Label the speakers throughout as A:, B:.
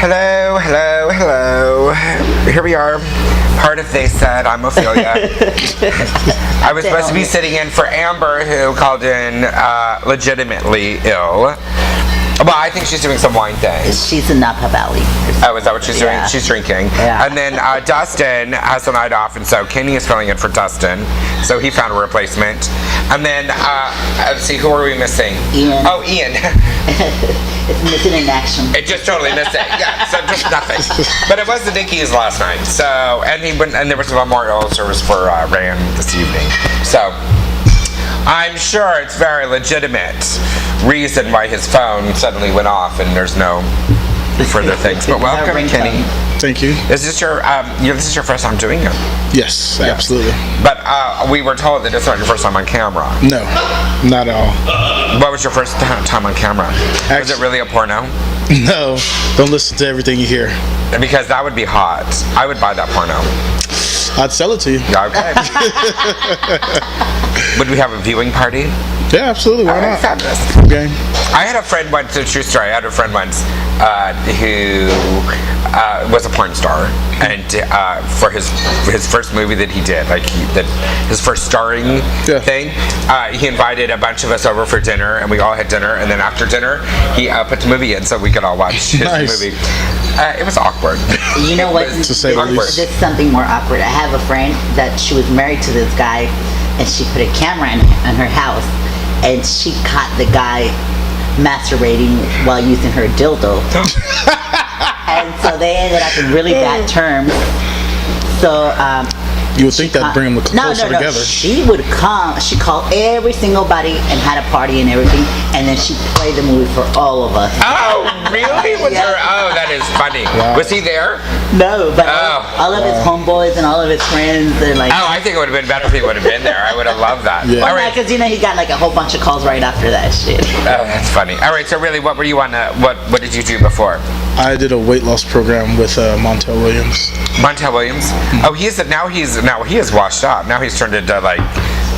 A: Hello. Here we are. Part of They Said. I'm Ophelia. I was supposed to be sitting in for Amber, who called in legitimately ill. Well, I think she's doing some wine thing.
B: She's in Napa Valley.
A: Oh, is that what she's doing? She's drinking.
B: Yeah.
A: And then Dustin has the night off, and so Kenny is filling in for Dustin. So he found a replacement. And then, let's see, who are we missing?
B: Ian.
A: Oh, Ian.
B: It's missing in action.
A: It just totally missed it. Yeah, so just nothing. But it was the Nicky's last night. So, and there was a memorial service for Rand this evening. So, I'm sure it's very legitimate reason why his phone suddenly went off and there's no further things. But welcome, Kenny.
C: Thank you.
A: Is this your first time doing it?
C: Yes, absolutely.
A: But we were told that it's not your first time on camera.
C: No, not at all.
A: What was your first time on camera? Was it really a porno?
C: No, don't listen to everything you hear.
A: Because that would be hot. I would buy that porno.
C: I'd sell it to you.
A: Okay. Would we have a viewing party?
C: Yeah, absolutely. Why not?
A: Fabulous.
C: Okay.
A: I had a friend once, it's a true story, I had a friend once who was a porn star, and for his first movie that he did, his first starring thing, he invited a bunch of us over for dinner, and we all had dinner, and then after dinner, he put the movie in so we could all watch his movie. It was awkward.
B: You know what?
C: To say the least.
B: This is something more awkward. I have a friend that she was married to this guy, and she put a camera in her house, and she caught the guy masturbating while using her dildo. And so they ended up in really bad terms. So
C: you would think that'd bring them closer together.
B: She would come. She called every single buddy and had a party and everything, and then she played the movie for all of us.
A: Oh, really? With her? Oh, that is funny. Wow. Was he there?
B: No, but all of his homeboys and all of his friends, they're like.
A: Oh, I think it would have been better if he would have been there. I would have loved that.
B: Yeah. All right, because he got like a whole bunch of calls right after that shit.
A: Oh, that's funny. All right, so really, what were you on? What did you do before?
C: I did a weight loss program with Montel Williams.
A: Montel Williams? Oh, now he is washed up. Now he's turned into like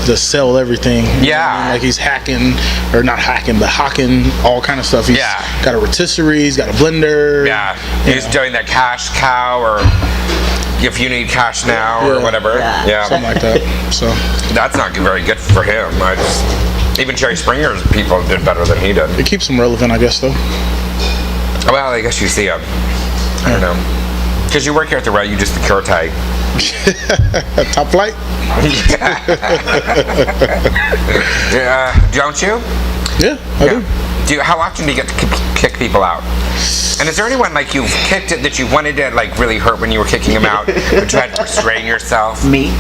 C: to sell everything.
A: Yeah.
C: Like he's hacking, or not hacking, but hawking all kind of stuff. He's got a rotisserie, he's got a blender.
A: Yeah. He's doing that cash cow, or if you need cash now, or whatever. Yeah.
C: Something like that. So
A: that's not very good for him. Even Jerry Springer's people did better than he did.
C: It keeps him relevant, I guess, though.
A: Well, I guess you see him. I don't know. Because you work here at the rail, you just secure type.
C: Top flight?
A: Don't you?
C: Yeah, I do.
A: How often do you get to kick people out? And is there anyone like you've kicked it that you wanted to like really hurt when you were kicking them out, but you had to restrain yourself?
B: Me?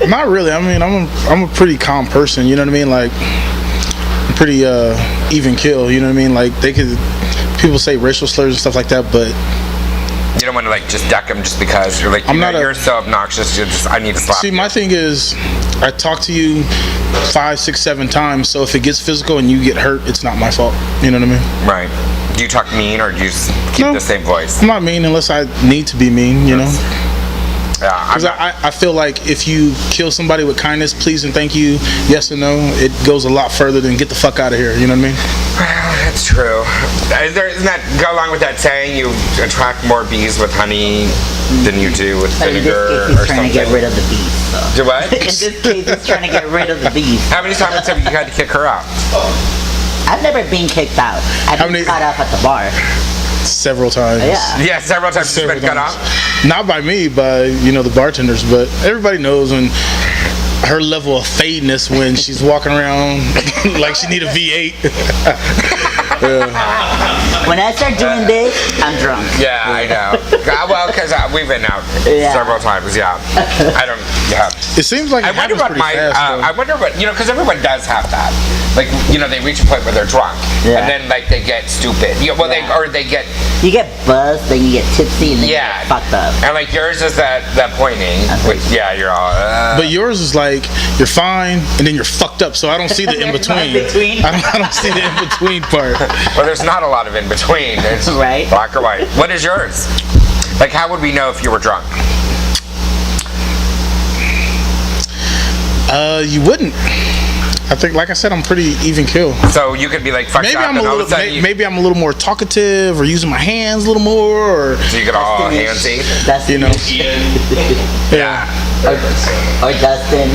C: Not really. I mean, I'm a pretty calm person. You know what I mean? Like, I'm pretty even kill. You know what I mean? Like people say racial slurs and stuff like that, but
A: you don't want to like just deck them just because you're like you're so obnoxious. I need to slap.
C: See, my thing is, I talk to you 5, 6, 7 times. So if it gets physical and you get hurt, it's not my fault. You know what I mean?
A: Right. Do you talk mean or do you just keep the same voice?
C: I'm not mean unless I need to be mean. You know.
A: Yeah,
C: because I feel like if you kill somebody with kindness, please and thank you, yes and no, it goes a lot further than get the fuck out of here. You know what I mean?
A: Well, that's true. Doesn't that go along with that saying you attract more bees with honey than you do with vinegar or something?
B: He's trying to get rid of the bees. So.
A: Do what?
B: In this case, he's trying to get rid of the bees.
A: How many times have you had to kick her out?
B: I've never been kicked out. I've been cut off at the bar.
C: Several times.
A: Yeah, several times she's been cut off.
C: Not by me, by the bartenders, but everybody knows when her level of fadness when she's walking around like she need a V8.
B: When I start doing this, I'm drunk.
A: Yeah, I know. Well, because we've been out several times. Yeah, I don't. Yeah.
C: It seems like
A: I wonder what I wonder what because everyone does have that. Like they reach a point where they're drunk, and then like they get stupid. They get.
B: You get buzzed, then you get tipsy, and then you get fucked up.
A: And like yours is that pointing. You're all.
C: But yours is like you're fine, and then you're fucked up. So I don't see the in between. I don't see the in between part.
A: Well, there's not a lot of in between. It's
B: right.
A: Black or white. What is yours? Like, how would we know if you were drunk?
C: You wouldn't. I think, like I said, I'm pretty even kill.
A: So you could be like fucked
C: Maybe
A: up,
C: I'm a
A: and all
C: little,
A: of a sudden you,
C: maybe I'm a little more talkative or using my hands a little more, or
A: so you get all handsy.
B: That's
C: you know.
A: Yeah.
B: or Dustin.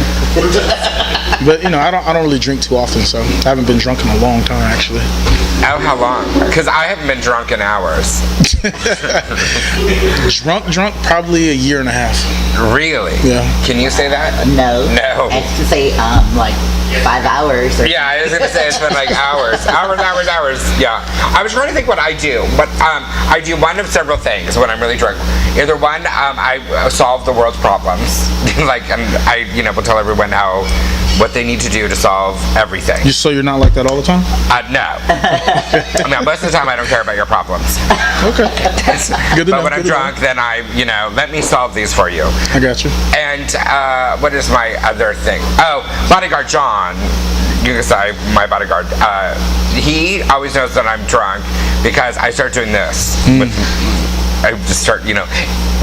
C: But you know, I don't really drink too often, so I haven't been drunk in a long time actually.
A: Oh, how long? Because I haven't been drunk in hours.
C: drunk, probably a year and a half.
A: Really?
C: Yeah.
A: Can you say that?
B: No.
A: No.
B: I have to say like 5 hours. Or
A: Yeah, I was gonna say it's been like hours. Yeah. I was trying to think what I do, but I do one of several things when I'm really drunk. Either one, I solve the world's problems, like, and I, will tell everyone what they need to do to solve everything.
C: So you're not like that all the time?
A: No. No, most of the time I don't care about your problems.
C: Okay. Good
A: But
C: enough,
A: when I'm
C: good
A: drunk, then I, let me solve these for you.
C: I got you.
A: And what is my other thing? Oh, bodyguard John. You can say my bodyguard. He always knows that I'm drunk because I start doing this. I just start,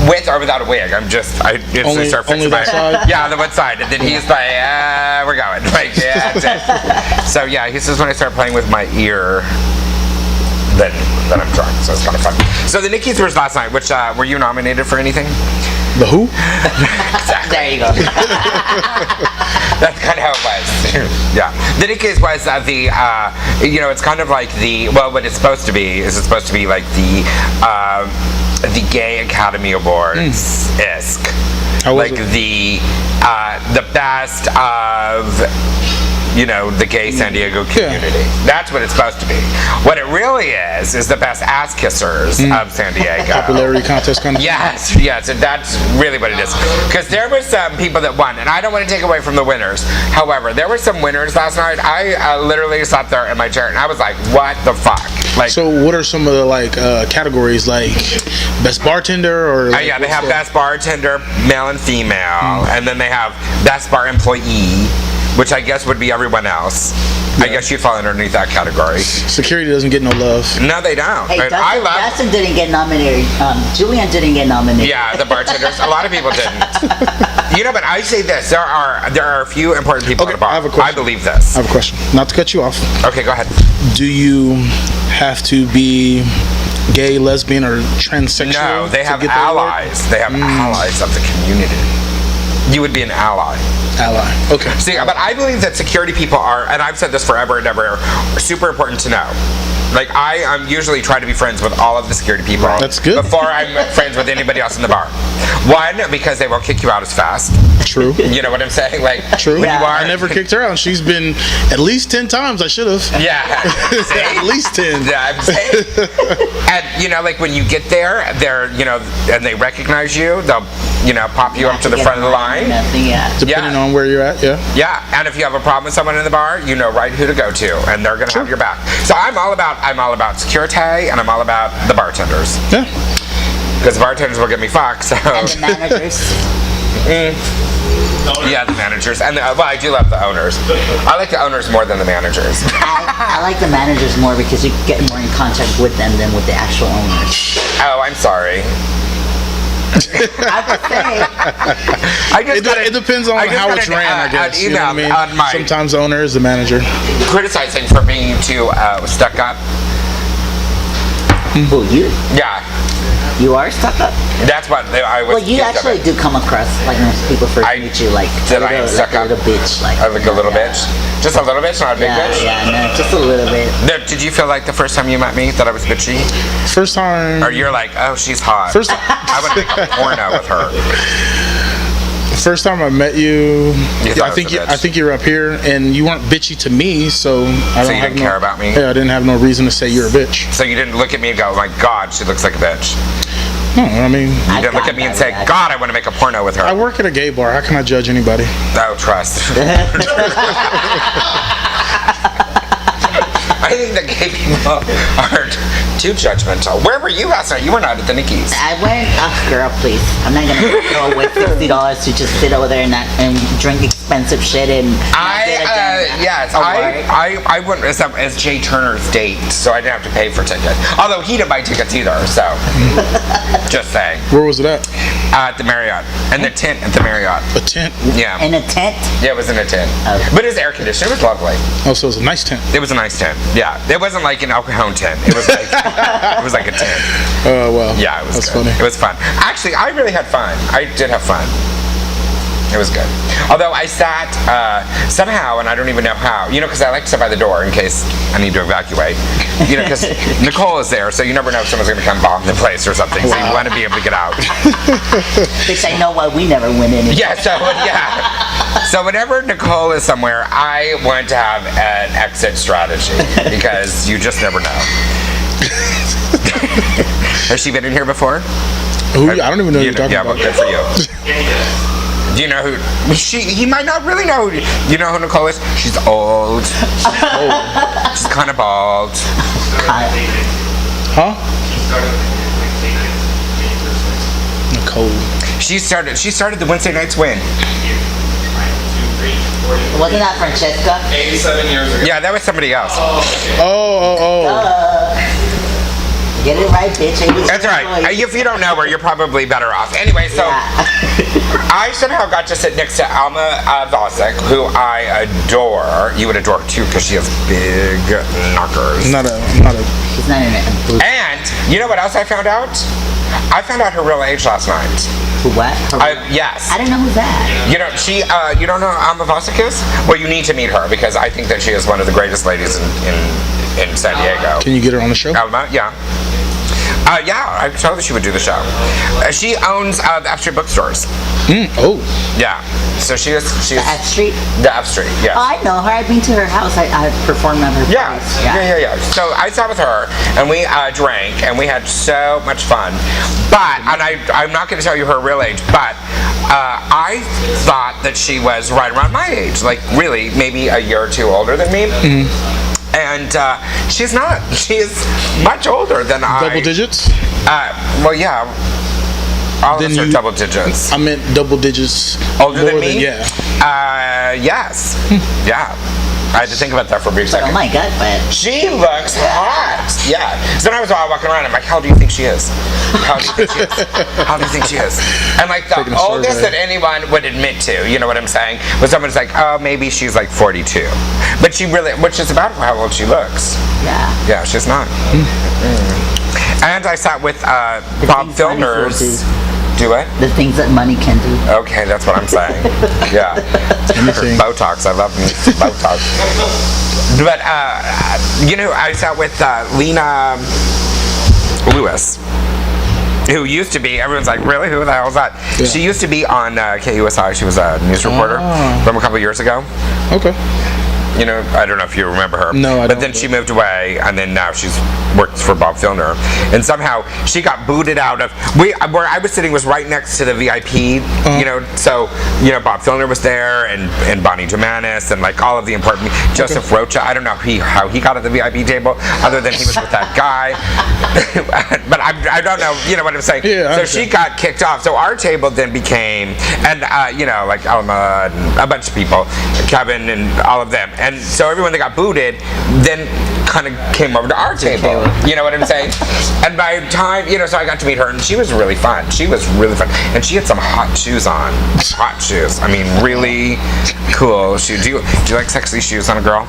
A: with or without a wig. I instantly start fixing
C: that side?
A: Yeah, the one side. And then he's like, we're going. Like, yeah, that's it. So yeah, he says when I start playing with my ear, then I'm drunk. So it's kind of fun. So the Nicky Awards last night, which were you nominated for anything?
C: The who?
A: Exactly.
B: There you go.
A: That's kind of how it was. Yeah. The Nicky Awards was it's kind of like what it's supposed to be is it's supposed to be like the Gay Academy Awards-esque.
C: How was
A: like
C: it?
A: The best of the gay San Diego community. That's what it's supposed to be. What it really is the best ass kissers of San Diego.
C: Popularity contest kind of.
A: Yes, and that's really what it is. Because there were some people that won, and I don't want to take away from the winners. However, there were some winners last night. I literally sat there in my chair, and I was like, what the fuck? Like,
C: So what are some of the categories, like best bartender or?
A: yeah, they have best bartender, male and female, and then they have best bar employee, which I guess would be everyone else. I guess you'd fall underneath that category.
C: Security doesn't get no love.
A: No, they don't.
B: Hey,
A: And I love.
B: Dustin didn't get nominated. Julian didn't get nominated.
A: Yeah, the bartenders. A lot of people didn't. But I say this: there are a few important people
C: Okay,
A: at a bar.
C: I have a question.
A: I believe this.
C: I have a question. Not to cut you off.
A: Okay, go ahead.
C: Do you have to be gay, lesbian, or transsexual?
A: No, they
C: to
A: have
C: get the award?
A: allies. They have allies of the community. You would be an ally.
C: Ally. Okay.
A: See, but I believe that security people are, and I've said this forever and ever, are super important to know. Like, I'm usually try to be friends with all of the security people.
C: That's good.
A: Before I'm friends with anybody else in the bar. One, because they won't kick you out as fast.
C: True.
A: You know what I'm saying? Like,
C: True.
A: when you are.
C: I never kicked her out. She's been at least 10 times. I should have.
A: Yeah.
C: At least 10.
A: Yeah, I'm saying. And, like, when you get there, they're, and they recognize you, they'll, pop you up to the front of the line.
C: Depending on where you're at, yeah.
A: Yeah, and if you have a problem with someone in the bar, you know right who to go to, and they're gonna have your back. So I'm all about security, and I'm all about the bartenders.
C: Yeah.
A: Because the bartenders will get me fucked, so.
B: And the managers.
A: Yeah, the managers. And, I do love the owners. I like the owners more than the managers.
B: I like the managers more because you get more in contact with them than with the actual owners.
A: Oh, I'm sorry.
B: I'm just saying.
C: It depends on how it's ran, I guess. You know what I mean?
A: On my
C: Sometimes the owner is the manager.
A: criticizing for being too stuck up.
B: Who, you?
A: Yeah,
B: You are stuck up?
A: that's what I was.
B: Well, you
A: accused of
B: actually
A: it.
B: do come across, like when people first meet you, like
A: That I am stuck
B: like a
A: up.
B: little bitch. Like
A: A little bitch. Just a little bitch, not a big
B: Yeah,
A: bitch.
B: yeah, no, just a little bit.
A: Did you feel like the first time you met me that I was bitchy?
C: First time.
A: Or you're like, oh, she's hot.
C: First,
A: I would make a porno with her.
C: first time I met you,
A: thought I
C: I think
A: was a bitch.
C: I think you're up here, and you weren't bitchy to me, so I don't
A: you
C: have
A: didn't care about me?
C: Yeah, I didn't have no reason to say you're a bitch.
A: So you didn't look at me and go, oh my God, she looks like a bitch.
C: No, I mean,
A: You didn't look at me and say, God, I want to make a porno with her.
C: I work at a gay bar. How can I judge anybody?
A: No, trust. I think that gay people are too judgmental. Where were you last night? You were not at the Nicky's.
B: I went, girl, please. I'm not gonna throw away $50 to just sit over there and drink expensive shit and. not get a damn
A: Yes,
B: award.
A: I went as Jay Turner's date, so I didn't have to pay for tickets. Although he didn't buy tickets either, so just saying.
C: Where was it at?
A: At the Marriott. And the tent at the Marriott.
C: A tent.
A: Yeah.
B: In a tent?
A: Yeah, it was in a tent.
B: Okay.
A: But it was air conditioned. It was lovely.
C: Oh, so it was a nice tent.
A: It was a nice tent. Yeah. It wasn't like an El Cajon tent. It was like it was like a tent.
C: Oh, wow.
A: Yeah, it was
C: That's
A: good.
C: funny.
A: It was fun. Actually, I really had fun. I did have fun. It was good. Although I sat somehow, and I don't even know how, because I like to sit by the door in case I need to evacuate. Because Nicole is there, so you never know if someone's going to come bomb the place or something. So you want to be able to get out.
B: Bitch, I know why we never went in.
A: Yeah, so whenever Nicole is somewhere, I want to have an exit strategy because you just never know. Has she been in here before?
C: Ooh, I don't even know who you're talking
A: yeah,
C: about.
A: well, good for you. Do you know who? He might not really know. You know who Nicole is? She's old. She's kind of bald.
C: Huh? Nicole.
A: She started the Wednesday Night Swing.
B: Wasn't that Francesca?
D: 87 years ago.
A: Yeah, that was somebody else.
C: Oh.
B: Get it right, bitch.
A: That's right. If you don't know her, you're probably better off. Anyway, so I somehow got to sit next to Alma Vosick, who I adore. You would adore her too, because she has big knockers.
C: Not a.
B: She's not in it.
A: And you know what else I found out? I found out her real age last night.
B: What?
A: Yes.
B: I didn't know who that.
A: You don't know who Alma Vosick is? Well, you need to meet her because I think that she is one of the greatest ladies in San Diego.
C: Can you get her on the show?
A: Alma, yeah. Yeah, I told her she would do the show. She owns the F Street bookstores.
C: Oh.
A: Yeah. So she's
B: The F Street?
A: The F Street, yeah.
B: Oh, I know her. I've been to her house. I performed at her place.
A: Yeah. So I sat with her, and we drank, and we had so much fun. But, and I'm not going to tell you her real age, but I thought that she was right around my age, like really maybe a year or two older than me. And she's not. She is much older than I.
C: Double digits?
A: Well, yeah. All of us are double digits.
C: I meant double digits.
A: Older than me?
C: Yeah.
A: Yes. Yeah. I had to think about that for a brief
B: But,
A: second.
B: oh my God, but
A: She looks hot. Yeah. Sometimes while I'm walking around, I'm like, how do you think she is? How do you think she is? How do you think she is? And like the
C: Taking a
A: oldest
C: survey.
A: that anyone would admit to, you know what I'm saying? When someone's like, oh, maybe she's like 42. But she really, which is about how old she looks.
B: yeah.
A: Yeah, she's not. And I sat with Bob
B: things money will
A: Filner's.
B: do.
A: Do it?
B: The things that money can do.
A: Okay, that's what I'm saying. Yeah.
C: Anything.
A: Botox. I love me some Botox. But, I sat with Lena Lewis, who used to be, everyone's like, really? Who the hell is that?
C: Yeah.
A: She used to be on KUSI. She was a news reporter from a couple years ago.
C: Okay.
A: I don't know if you remember her.
C: No, I
A: But
C: don't.
A: then she moved away, and then now she's works for Bob Filner. And somehow she got booted out of. Where I was sitting was right next to the VIP. So Bob Filner was there, and Bonnie Dumanis, and like all of the important. Joseph Rocha. I don't know how he got at the VIP table, other than he was with that guy. But I don't know. You know what I'm saying?
C: Yeah,
A: so she got kicked off. So our table then became, and like Alma and a bunch of people, Kevin and all of them. And so everyone that got booted then kind of came over to our table. You know what I'm saying? And by the time, so I got to meet her, and she was really fun. She was really fun. And she had some hot shoes on. Hot shoes. I mean, really cool shoes. Do you like sexy shoes on a girl?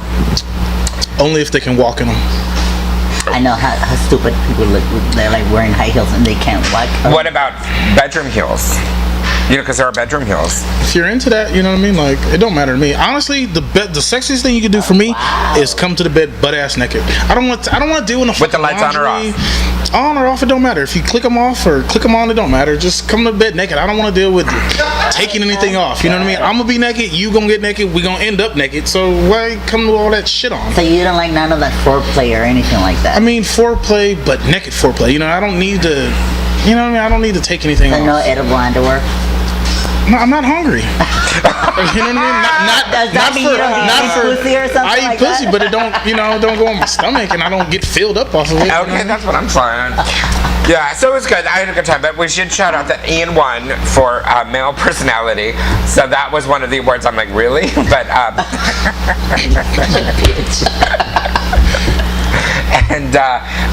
C: Only if they can walk in them.
B: I know how stupid people look. They're like wearing high heels and they can't walk.
A: What about bedroom heels? Because there are bedroom heels.
C: If you're into that, you know what I mean? Like, it don't matter to me. Honestly, the sexiest thing you can do for me is come to the bed butt ass naked. I don't want to deal with no
A: With the lights on or
C: laundry. On or off, it don't matter. If you click them off or click them on, it don't matter. Just come to bed naked. I don't want to deal with taking anything off. You know what I mean? I'm gonna be naked. You gonna get naked. We gonna end up naked. So why come with all that shit on?
B: So you don't like none of that foreplay or anything like that?
C: I mean, foreplay, but naked foreplay. I don't need to. You know what I mean? I don't need to take anything
B: So
C: off.
B: no edible underwear?
C: No, I'm not hungry. You know what I mean?
B: Does that mean you don't eat pussy or something
C: I eat
B: like
C: pussy,
B: that?
C: but it don't go on my stomach, and I don't get filled up off of it.
A: Okay, that's what I'm saying. Yeah, so it was good. I had a good time, but we should shout out that Ian won for male personality. So that was one of the awards. I'm like, really? But and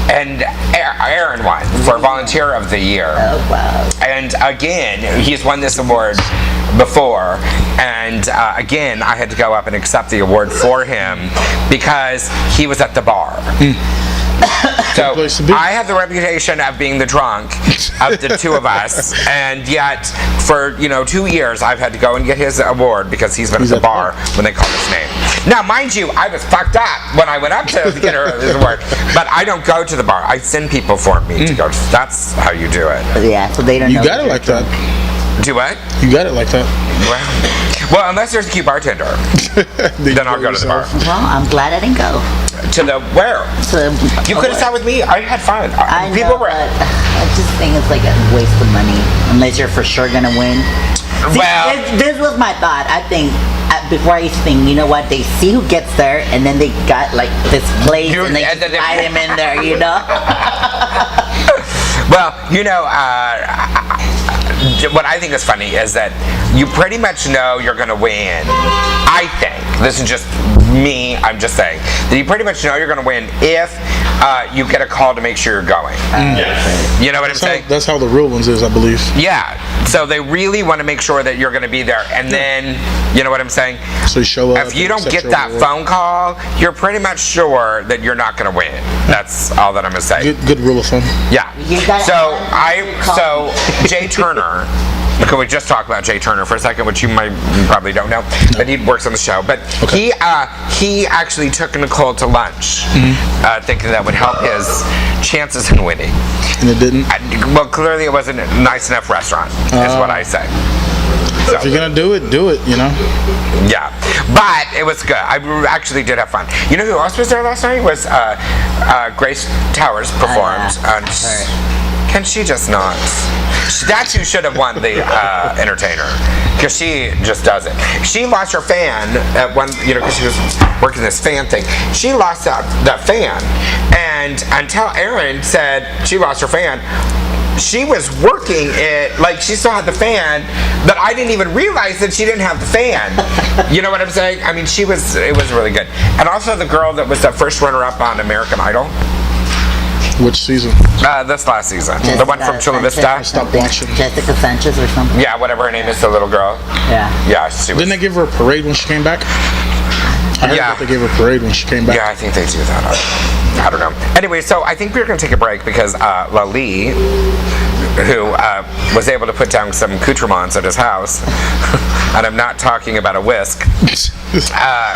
A: and Aaron won for Volunteer of the Year.
B: Oh, wow.
A: And again, he's won this award before, and again, I had to go up and accept the award for him because he was at the bar. So
C: place to be.
A: I have the reputation of being the drunk of the two of us, and yet for 2 years I've had to go and get his award because he's been at the bar when they called his name. Now, mind you, I was fucked up when I went up to get his award, but I don't go to the bar. I send people for me to go. That's how you do it.
B: Yeah, so they don't know.
C: You got it
B: you're
C: like that.
A: Do what?
C: You got it like that.
A: Well, unless there's a cute bartender, then I'll go to the bar.
B: Well, I'm glad I didn't go.
A: To the where?
B: So
A: You could have sat with me. I had fun.
B: I
A: People
B: know,
A: were.
B: but I just think it's like a waste of money unless you're for sure gonna win. See,
A: Well-
B: this was my thought. I think before I used to think, you know what? They see who gets there, and then they got like this place, and they
A: and then they-
B: slide him in there. You know?
A: Well, what I think is funny is that you pretty much know you're going to win. I think. This is just me. I'm just saying that you pretty much know you're going to win if you get a call to make sure you're going. You know what I'm saying?
C: That's how the real ones is, I believe.
A: Yeah. So they really want to make sure that you're going to be there. And then, you know what I'm saying?
C: So you show up.
A: If you don't
C: accept
A: get
C: your
A: that
C: award.
A: phone call, you're pretty much sure that you're not going to win. That's all that I'm going to say.
C: Good rule of thumb.
A: Yeah.
B: You got-
A: So Jay Turner. Can we just talk about Jay Turner for a second, which you probably don't know, but he works on the show. But he actually took Nicole to lunch, thinking that would help his chances in winning.
C: And it didn't.
A: Well, clearly it wasn't a nice enough restaurant, is what I say.
C: If you're gonna do it, you know.
A: Yeah, but it was good. I actually did have fun. You know who else was there last night? Was Grace Towers performed. Can she just not? That's who should have won the entertainer, because she just doesn't. She lost her fan at one, because she was working this fan thing. She lost that fan, and until Erin said she lost her fan, she was working it like she still had the fan, but I didn't even realize that she didn't have the fan. You know what I'm saying? I mean, it was really good. And also the girl that was the first runner-up on American Idol.
C: Which season?
A: This last season. The one from Chula Vista.
C: Stop watching.
B: Jessica Sanchez or something.
A: Yeah, whatever her name is, the little girl.
B: Yeah.
A: Yeah, she was.
C: Didn't they give her a parade when she came back? I heard that they gave her a parade when she came back.
A: Yeah, I think they do that. I don't know. Anyway, so I think we're going to take a break because Lali, who was able to put down some accoutrements at his house, and I'm not talking about a whisk,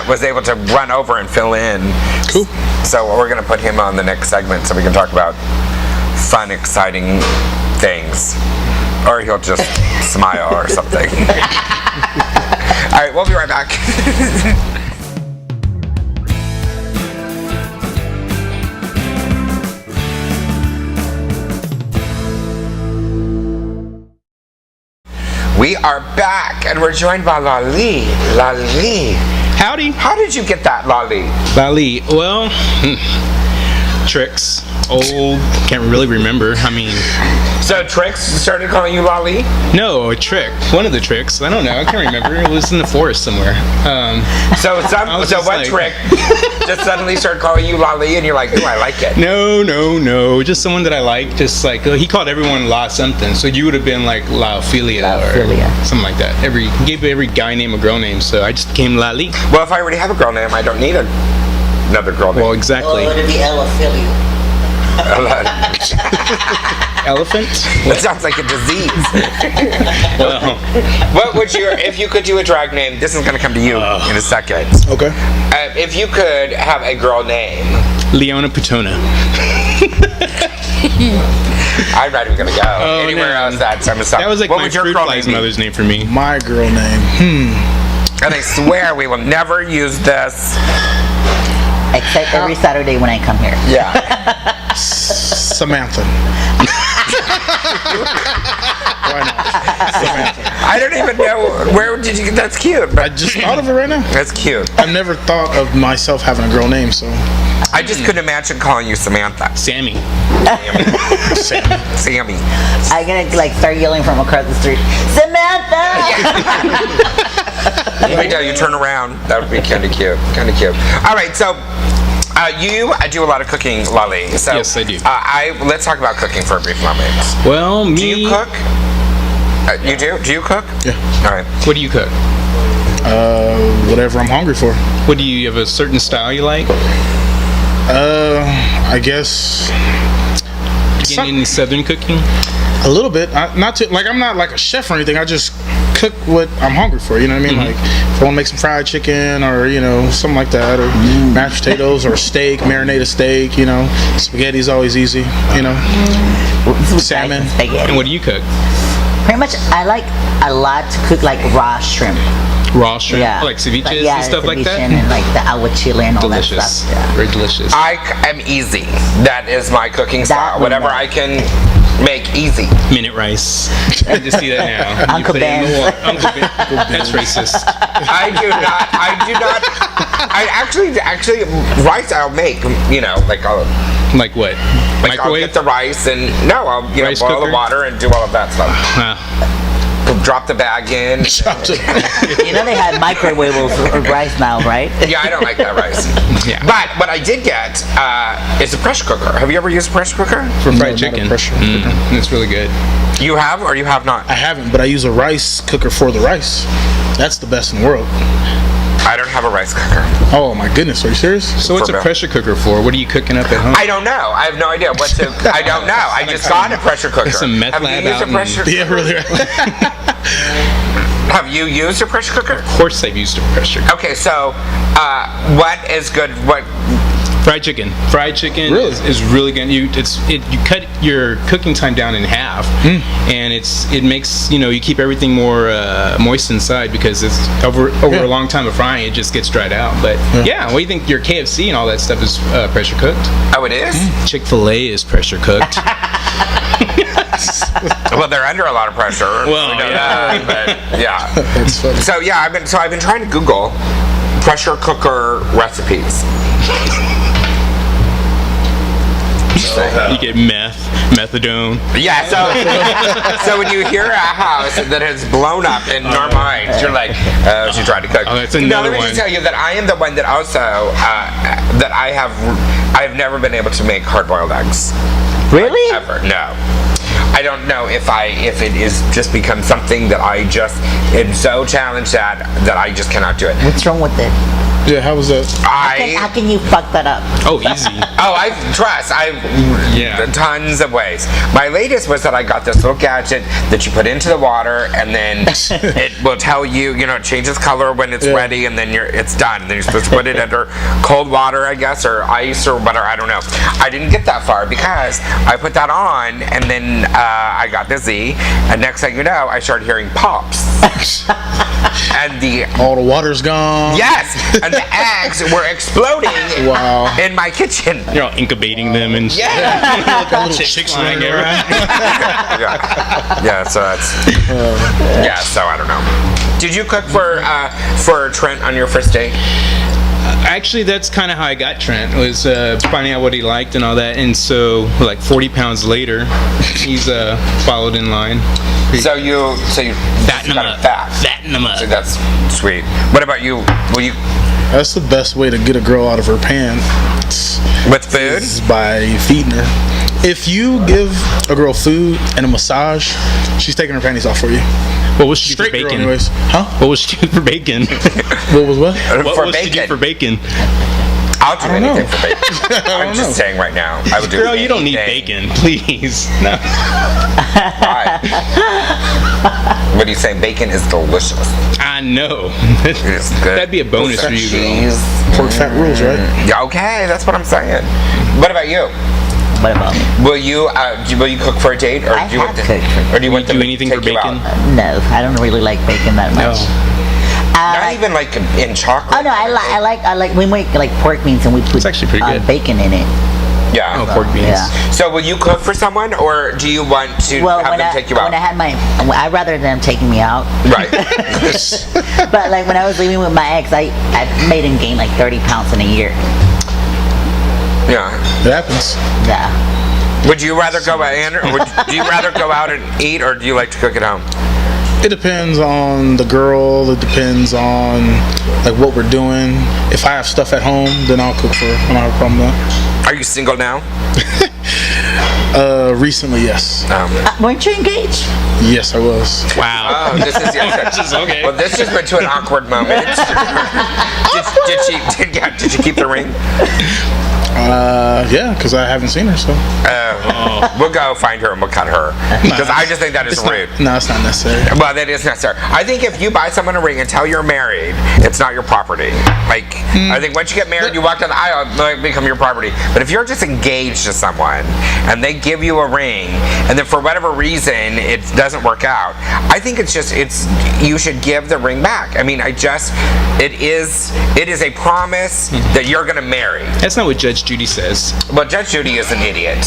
A: was able to run over and fill in.
C: Cool.
A: So we're going to put him on the next segment so we can talk about fun, exciting things. Or he'll just smile or something. All right, we'll be right back. We are back, and we're joined by Lali. Lali.
D: Howdy.
A: How did you get that, Lali?
D: Lali. Well, tricks. Old. Can't really remember. I mean,
A: So Trix started calling you Lali?
D: no, a trick. One of the tricks. I don't know. I can't remember. It was in the forest somewhere.
A: So
D: was just
A: what
D: like-
A: trick just suddenly started calling you Lali, and you're like, ooh, I like it.
D: No. Just someone that I like. Just like, he called everyone La something. So you would have been like La Ophelia
B: Ophelia.
D: or something like that. He gave every guy name a girl name. So I just became Lali.
A: Well, if I already have a girl name, I don't need another girl name.
D: Well, exactly.
B: Well, it'd be Ophelia.
D: Elephant?
A: That sounds like a disease.
D: Well,
A: What would if you could do a drag name, this is going to come to you in a second.
C: Okay.
A: If you could have a girl name,
D: Leona Patona.
A: I'm not even going to go anywhere else. That's I'm
D: That was like
A: what
D: my
A: would your
D: fruit
A: girl
D: fly's
A: name be?
D: mother's name for me.
C: My girl name.
A: And I swear we will never use this.
B: Except every Saturday when I come here.
A: Yeah.
C: Samantha. Why not? Samantha.
A: I don't even know where did you get that's cute.
C: I
A: But
C: just thought of it right now.
A: that's cute.
C: I've never thought of myself having a girl name, so
A: I just couldn't imagine calling you Samantha.
D: Sammy.
C: Sammy.
A: Sammy.
B: I'm gonna like start yelling from across the street, Samantha!
A: Wait till you turn around. That would be kind of cute. Kind of cute. All right, so You do a lot of cooking, Lolly. So,
D: Yes, I do.
A: Let's talk about cooking for a brief moment.
D: Well, me.
A: Do you cook? You do? Do you cook?
C: Yeah.
A: All right.
D: What do you cook?
C: Whatever I'm hungry for.
D: What do you have a certain style you like?
C: I guess
D: Getting any Southern cooking?
C: a little bit. Not too like I'm not like a chef or anything. I just cook what I'm hungry for. You know what I mean? Like if I want to make some fried chicken or something like that, or mashed potatoes or a steak, marinate a steak. Spaghetti's always easy. Salmon.
B: Spaghetti.
D: And what do you cook?
B: Pretty much, I like a lot to cook like raw shrimp.
D: Raw shrimp?
B: Yeah.
D: Like ceviches
B: yeah,
D: and stuff like
B: ceviche
D: that?
B: And like the agua chile and all that
D: Delicious.
B: stuff. Yeah.
D: Very delicious.
A: I am easy. That is my cooking style.
B: one,
A: Whatever
B: that.
A: I can make easy.
D: Minute rice. I just see that now. You
B: Uncle
D: put it in the
B: Ben.
D: water. Uncle Ben. That's racist.
A: I do not. I actually rice I'll make. Like I'll
D: Like what?
A: Like I'll
D: Microwave?
A: get the rice and I'll
D: Rice
A: boil
D: cooker?
A: the water and do all of that stuff. Drop the bag in.
B: They have microwavable rice now, right?
A: Yeah, I don't like that rice.
D: Yeah.
A: But what I did get is a pressure cooker. Have you ever used a pressure cooker?
D: For
C: No,
D: fried
C: not a
D: chicken.
C: pressure cooker.
D: It's really good.
A: You have or you have not?
C: I haven't, but I use a rice cooker for the rice. That's the best in the world.
A: I don't have a rice cooker.
C: Oh my goodness, are you serious?
D: So what's
A: For
D: a
A: real.
D: pressure cooker for? What are you cooking up at home?
A: I don't know. I have no idea what to. I don't know. I just got a pressure cooker.
D: There's some meth
A: have
D: lab
A: you used
D: out
A: a pressure?
C: Yeah, really.
A: Have you used a pressure cooker?
D: Of course I've used a pressure cooker.
A: Okay, so what is good? What?
D: Fried chicken. Fried chicken
C: Really?
D: is really good. You cut your cooking time down in half, and it makes you keep everything more moist inside because it's over
C: Yeah.
D: a long time of frying it just gets dried out. But yeah, what do you think? Your KFC and all that stuff is pressure cooked.
A: Oh, it is.
D: Chick-fil-A is pressure cooked.
A: Well, they're under a lot of pressure.
D: Well,
A: we know
D: yeah.
A: that, but yeah.
C: That's funny.
A: So yeah, I've been trying to Google pressure cooker recipes.
D: You get methadone.
A: Yeah, so when you hear a house that has blown up in our minds, you're like, oh, she tried to cook.
D: Oh, that's
A: Now,
D: another
A: let me
D: one.
A: just tell you that I am the one that also that I've never been able to make hard-boiled eggs.
B: Really?
A: Ever? No. I don't know if it is just become something that I just am so challenged at that I just cannot do it.
B: What's wrong with it?
C: Yeah, how was that?
B: How can you fuck that up?
D: Oh, easy. Yeah.
A: Tons of ways. My latest was that I got this little gadget that you put into the water and then it will tell you, it changes color when it's ready and then it's done. And then you're supposed to put it under cold water, I guess, or ice or whatever. I don't know. I didn't get that far because I put that on and then I got busy and next thing you know, I started hearing pops. And
C: All the water's gone.
A: yes, and the eggs were exploding
C: Wow.
A: in my kitchen.
D: You're all incubating them and
A: Yeah.
C: Got little chicks
D: flying
C: running around.
A: Yeah, so that's so I don't know. Did you cook for Trent on your first date?
D: Actually, that's kind of how I got Trent, was finding out what he liked and all that. And so, like 40 pounds later, he's followed in line.
A: So you
D: Fatten him
A: got
D: up.
A: him fat.
D: Fatten him up.
A: So that's sweet. What about you? Will you
C: That's the best way to get a girl out of her pants
A: with food?
C: is by feeding her. If you give a girl food and a massage, she's taking her panties off for you.
D: What was she do for
C: Straight girl,
D: bacon?
C: anyways. Huh?
D: What was she do for bacon?
C: What was what?
D: What
A: for
D: was she do
A: bacon.
D: for bacon?
A: I'll do
C: I don't
A: anything
C: know.
A: for bacon. I'm just saying right now. I would do
D: Girl, you don't need
A: anything.
D: bacon, please. No.
A: Why? What are you saying? Bacon is delicious.
D: I know.
A: It's good.
D: That'd be a bonus for you, girl.
A: Cheese.
C: Pork fat rules, right?
A: Yeah, okay, that's what I'm saying. What about you?
B: What about me?
A: Will you cook for a date, or
B: I
A: do you
B: have cooked.
A: or do you want
D: Do
A: them to
D: anything
A: take
D: for
A: you
D: bacon?
A: out?
B: No, I don't really like bacon that much.
A: Not even like in chocolate.
B: Oh no, I like we make like pork beans and we put
D: It's actually pretty good.
B: bacon in it.
A: Yeah.
D: Oh, pork beans.
B: Yeah.
A: So will you cook for someone, or do you want to
B: Well,
A: have
B: when
A: them take you out?
B: when I had I'd rather them taking me out.
A: Right.
B: But like when I was living with my ex, I made him gain like 30 pounds in a year.
A: Yeah.
C: It happens.
B: Yeah.
A: Would you rather go out and do you rather go out and eat, or do you like to cook at home?
C: It depends on the girl. It depends on like what we're doing. If I have stuff at home, then I'll cook for her. I don't have a problem with that.
A: Are you single now?
C: Recently, yes.
B: Weren't you engaged?
C: Yes, I was.
D: Wow.
A: Oh, this is
D: okay.
A: Well, this just went to an awkward moment. Did she keep the ring?
C: Yeah, because I haven't seen her, so.
A: We'll go find her and we'll cut her. Because I just think that is rude.
C: No, it's not necessary.
A: Well, that is necessary. I think if you buy someone a ring until you're married, it's not your property. Like, I think once you get married, you walk down the aisle, it might become your property. But if you're just engaged to someone and they give you a ring, and then for whatever reason it doesn't work out, I think you should give the ring back. I mean, it is a promise that you're going to marry.
D: That's not what Judge Judy says.
A: But Judge Judy is an idiot.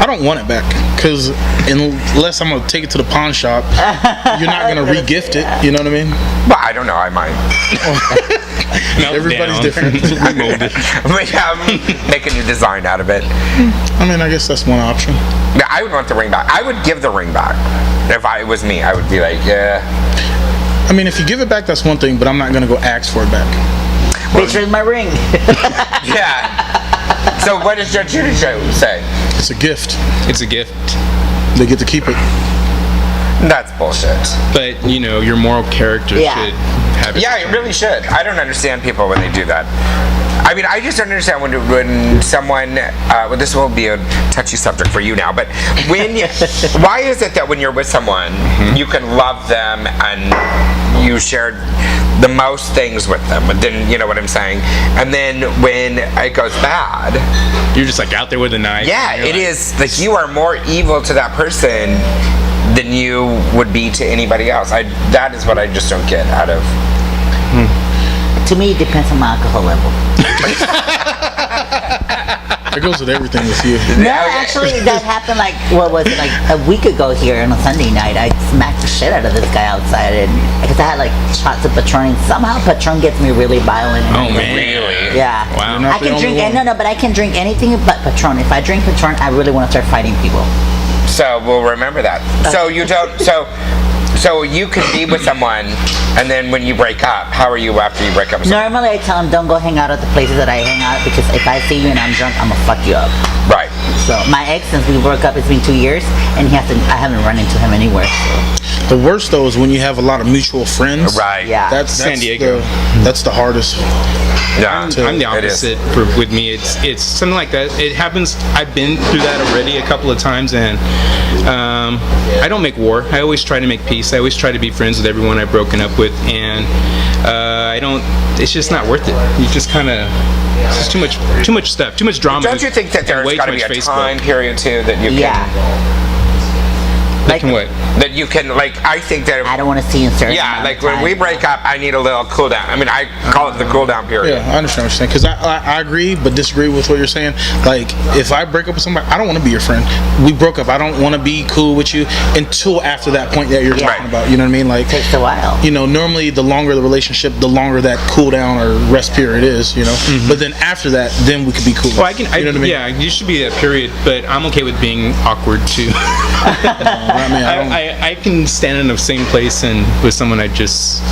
C: I don't want it back because unless I'm gonna take it to the pawn shop, you're not gonna re-gift it. You know what I mean?
A: Well, I don't know. I might.
C: Everybody's different.
A: Make a new design out of it.
C: I mean, I guess that's one option.
A: Yeah, I would want the ring back. I would give the ring back. If it was me, I would be like, yeah.
C: I mean, if you give it back, that's one thing, but I'm not gonna go ask for it back.
B: Bitch, where's my ring?
A: Yeah. So what does Judge Judy say?
C: It's a gift.
D: It's a gift.
C: They get to keep it.
A: That's bullshit.
D: But, your moral character
B: Yeah.
D: should have it.
A: Yeah, it really should. I don't understand people when they do that. I mean, I just don't understand when someone, well, this will be a touchy subject for you now, but why is it that when you're with someone, you can love them and you share the most things with them, but then, you know what I'm saying? And then when it goes bad,
D: You're just like out there with a knife.
A: yeah,
D: and you're
A: it is like you are more evil to that person than you would be to anybody else. That is what I just don't get out of.
B: To me, it depends on my alcohol level.
C: It goes with everything with you.
B: No, actually, that happened like, what was it, like a week ago here on a Sunday night. I smacked the shit out of this guy outside, and because I had like shots of Patron, and somehow Patron gets me really violent.
D: Oh, man.
A: Really?
B: Yeah.
D: Wow.
C: You're not
B: I can
C: the
B: drink,
C: only one.
B: no, but I can drink anything but Patron. If I drink Patron, I really want to start fighting people.
A: So we'll remember that. So you don't. So you can be with someone, and then when you break up, how are you after you break up with someone?
B: Normally, I tell him don't go hang out at the places that I hang out because if I see you and I'm drunk, I'm gonna fuck you up.
A: Right.
B: So my ex, since we broke up, it's been 2 years, and I haven't run into him anywhere. So.
C: The worst though is when you have a lot of mutual friends.
A: Right.
B: Yeah.
C: That's
D: San Diego.
C: That's the hardest.
A: Yeah.
D: I'm the
A: It is.
D: opposite with me. It's something like that. It happens. I've been through that already a couple of times, and I don't make war. I always try to make peace. I always try to be friends with everyone I've broken up with, and I don't. It's just not worth it. You just kind of. It's just too much stuff, too much drama.
A: Don't you think that
D: and
A: there's
D: way
A: got to
D: too
A: be a
D: much Facebook.
A: time period too that you can?
B: Yeah.
D: Like what?
A: That you can like. I think that.
B: I don't want to see in certain.
A: Yeah,
B: amount
A: like
B: of
A: when
B: time.
A: we break up, I need a little cool down. I mean, I call it the cool down period.
C: Yeah, I understand what you're saying. Because I agree, but disagree with what you're saying. Like, if I break up with somebody, I don't want to be your friend. We broke up. I don't want to be cool with you until after that point that you're
B: Yeah.
C: talking about. You know what I mean? Like,
B: Takes a while.
C: you know, normally the longer the relationship, the longer that cool down or rest period is. You know, but then after that, then we could be cool.
D: Well, I can.
C: You know what I mean?
D: Yeah, you should be that period, but I'm okay with being awkward too.
C: I mean, I don't.
D: I can stand in the same place and with someone I just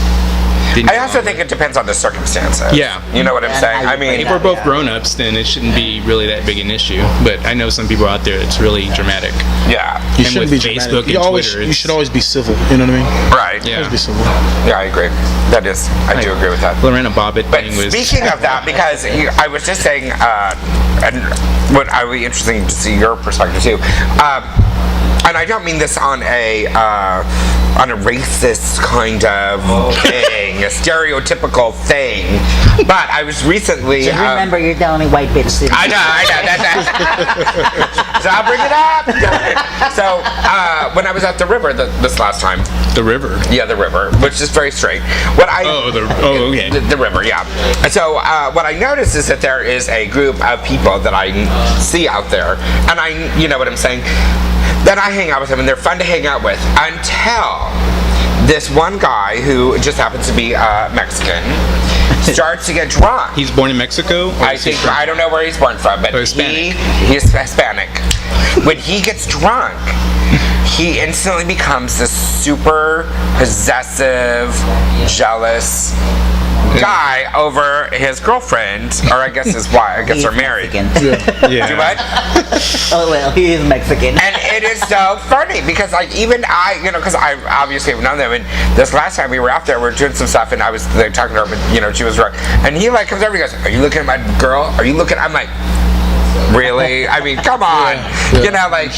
D: didn't.
A: I
D: get
A: also
D: along
A: think it depends on the circumstances.
D: Yeah.
A: You know what I'm
B: Yeah,
A: saying?
B: I
A: I mean,
B: agree.
D: If we're both
B: Yeah.
D: grown-ups, then it shouldn't be really that big an issue. But I know some people out there, it's really dramatic.
A: yeah.
C: You
D: and
C: shouldn't
D: with
C: be
D: Facebook
C: dramatic.
D: and
C: You
D: Twitter,
C: should always be civil. You know what I mean?
A: Right.
D: Yeah.
C: Always be civil.
A: Yeah, I agree. I do agree with that.
D: Lorena Bobbitt
A: But
D: thing was.
A: speaking of that, because I was just saying, and what I would be interesting to see your perspective too. And I don't mean this on a racist kind of thing, a stereotypical thing. But I was recently.
B: Just remember, you're the only white bitch sitting.
A: I know. So I'll bring it up. So when I was at the river this last time.
D: The river.
A: Yeah, the river, which is very straight.
D: Okay.
A: The river, yeah. And so what I noticed is that there is a group of people that I see out there, and you know what I'm saying? Then I hang out with them, and they're fun to hang out with until this one guy who just happens to be Mexican starts to get drunk.
D: He's born in Mexico? Or is he from-
A: I don't know where he's born from, but
D: Hispanic.
A: he's Hispanic. When he gets drunk, he instantly becomes this super possessive, jealous guy over his girlfriend, or I guess his wife. I guess they're married.
B: Mexican.
D: Yeah.
A: Do what?
B: Oh well, he is Mexican.
A: And it is so funny because, like, even I, because I obviously have known them. And this last time we were out there, we were doing some stuff, and I was like, talking to her, but she was drunk. And he like comes over, and he goes, "Are you looking at my girl? Are you looking?" I'm like, really? I mean, come on. Like,